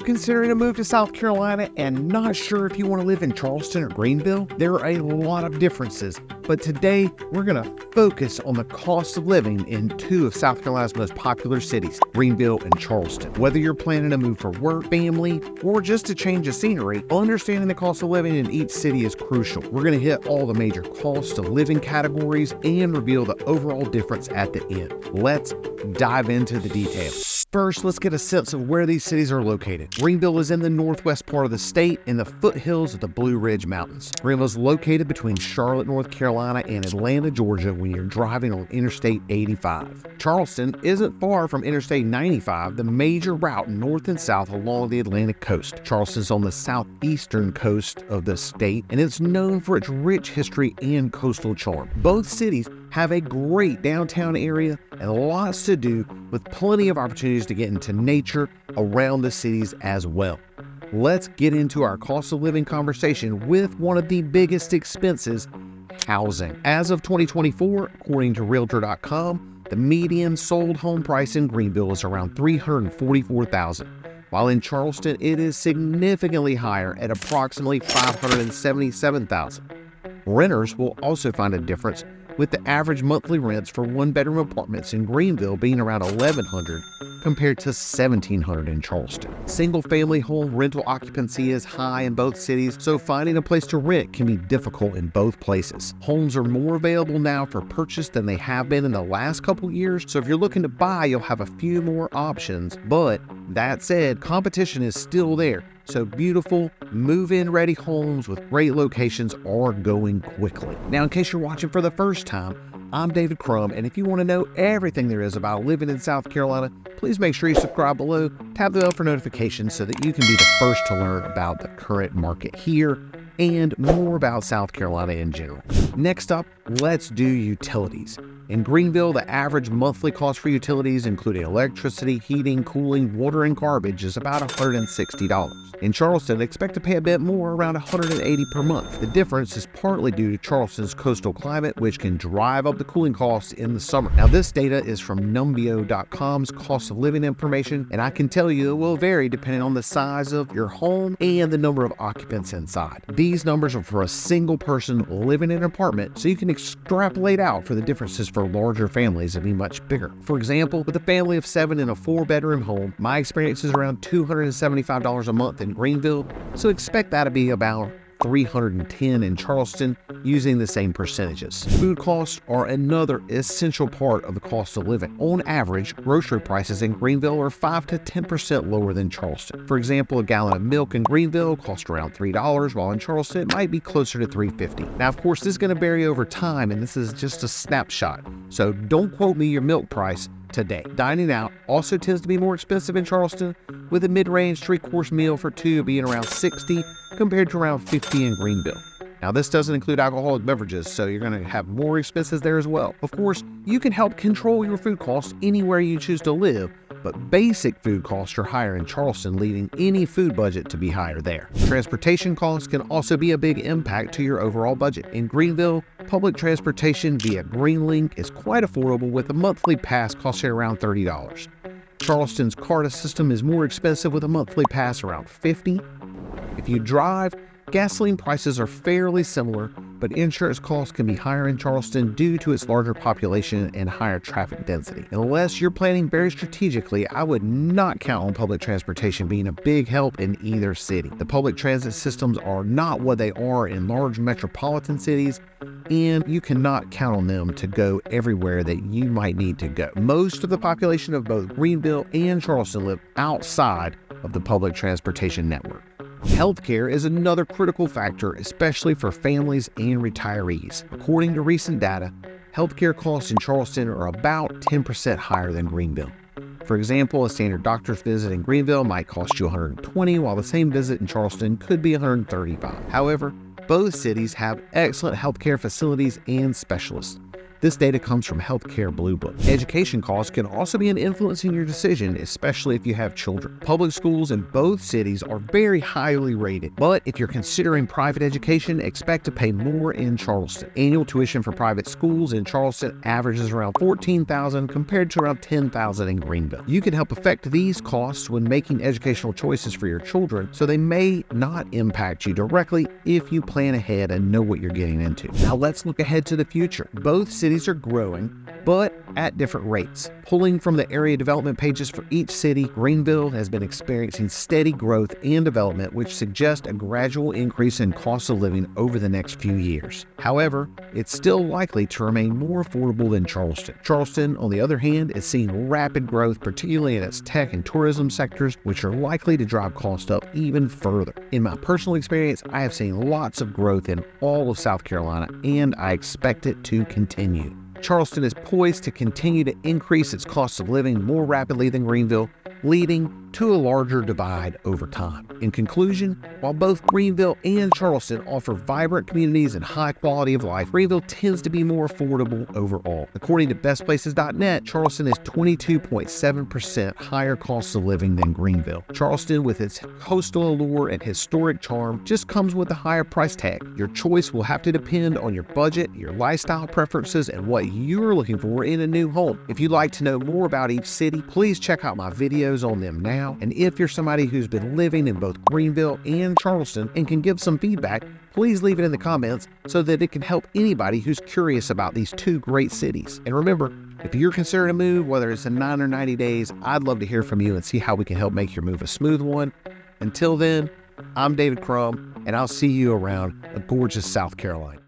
you considering a move to South Carolina and not sure if you want to live in Charleston or Greenville? There are a lot of differences, but today we're going to focus on the cost of living in two of South Carolina's most popular cities, Greenville and Charleston. Whether you're planning to move for work, family, or just to change the scenery, understanding the cost of living in each city is crucial. We're going to hit all the major cost of living categories and reveal the overall difference at the end. Let's dive into the details. First, let's get a sense of where these cities are located. Greenville is in the northwest part of the state in the foothills of the Blue Ridge Mountains. Greenville is located between Charlotte, North Carolina and Atlanta, Georgia when you're driving on Interstate 85. Charleston isn't far from Interstate 95, the major route north and south along the Atlantic coast. Charleston's on the southeastern coast of the state, and it's known for its rich history and coastal charm. Both cities have a great downtown area and lots to do, with plenty of opportunities to get into nature around the cities as well. Let's get into our cost of living conversation with one of the biggest expenses, housing. As of 2024, according to Realtor.com, the median sold home price in Greenville is around $344,000, while in Charleston it is significantly higher at approximately $577,000. Renters will also find a difference, with the average monthly rents for one-bedroom apartments in Greenville being around $1,100 compared to $1,700 in Charleston. Single-family home rental occupancy is high in both cities, so finding a place to rent can be difficult in both places. Homes are more available now for purchase than they have been in the last couple years, so if you're looking to buy, you'll have a few more options. But that said, competition is still there. So beautiful, move-in ready homes with great locations are going quickly. Now, in case you're watching for the first time, I'm David Crum, and if you want to know everything there is about living in South Carolina, please make sure you subscribe below, tap the bell for notifications so that you can be the first to learn about the current market here and more about South Carolina in general. Next up, let's do utilities. In Greenville, the average monthly cost for utilities, including electricity, heating, cooling, water, and garbage, is about $160. In Charleston, expect to pay a bit more, around $180 per month. The difference is partly due to Charleston's coastal climate, which can drive up the cooling costs in the summer. Now, this data is from Numbeo.com's cost of living information, and I can tell you it will vary depending on the size of your home and the number of occupants inside. These numbers are for a single person living in an apartment, so you can extrapolate out for the differences for larger families and be much bigger. For example, with a family of 7 in a 4-bedroom home, my experience is around $275 a month in Greenville, so expect that to be about $310 in Charleston using the same percentages. Food costs are another essential part of the cost of living. On average, grocery prices in Greenville are 5 to 10% lower than Charleston. For example, a gallon of milk in Greenville costs around $3, while in Charleston it might be closer to $3.50. Now, of course, this is going to vary over time, and this is just a snapshot, so don't quote me your milk price today. Dining out also tends to be more expensive in Charleston, with a mid-range 3-course meal for 2 being around $60 compared to around $50 in Greenville. Now, this doesn't include alcoholic beverages, so you're going to have more expenses there as well. Of course, you can help control your food costs anywhere you choose to live, but basic food costs are higher in Charleston, leading any food budget to be higher there. Transportation costs can also be a big impact to your overall budget. In Greenville, public transportation via GreenLink is quite affordable, with a monthly pass costing around $30. Charleston's CARTA system is more expensive, with a monthly pass around $50. If you drive, gasoline prices are fairly similar, but insurance costs can be higher in Charleston due to its larger population and higher traffic density. Unless you're planning very strategically, I would not count on public transportation being a big help in either city. The public transit systems are not what they are in large metropolitan cities, and you cannot count on them to go everywhere that you might need to go. Most of the population of both Greenville and Charleston live outside of the public transportation network. Healthcare is another critical factor, especially for families and retirees. According to recent data, healthcare costs in Charleston are about 10% higher than Greenville. For example, a standard doctor's visit in Greenville might cost you $120, while the same visit in Charleston could be $135. However, both cities have excellent healthcare facilities and specialists. This data comes from Healthcare Blue Book. Education costs can also be an influence in your decision, especially if you have children. Public schools in both cities are very highly rated, but if you're considering private education, expect to pay more in Charleston. Annual tuition for private schools in Charleston averages around $14,000 compared to around $10,000 in Greenville. You can help affect these costs when making educational choices for your children, so they may not impact you directly if you plan ahead and know what you're getting into. Now let's look ahead to the future. Both cities are growing, but at different rates. Pulling from the area development pages for each city, Greenville has been experiencing steady growth and development, which suggests a gradual increase in cost of living over the next few years. However, it's still likely to remain more affordable than Charleston. Charleston, on the other hand, is seeing rapid growth, particularly in its tech and tourism sectors, which are likely to drive costs up even further. In my personal experience, I have seen lots of growth in all of South Carolina, and I expect it to continue. Charleston is poised to continue to increase its cost of living more rapidly than Greenville, leading to a larger divide over time. In conclusion, while both Greenville and Charleston offer vibrant communities and high quality of life, Greenville tends to be more affordable overall. According to bestplaces.net, Charleston is 22.7% higher cost of living than Greenville. Charleston, with its coastal allure and historic charm, just comes with a higher price tag. Your choice will have to depend on your budget, your lifestyle preferences, and what you're looking for in a new home. If you'd like to know more about each city, please check out my videos on them now. And if you're somebody who's been living in both Greenville and Charleston and can give some feedback, please leave it in the comments so that it can help anybody who's curious about these two great cities. And remember, if you're considering a move, whether it's in 9 or 90 days, I'd love to hear from you and see how we can help make your move a smooth one. Until then, I'm David Crum, and I'll see you around a gorgeous South Carolina.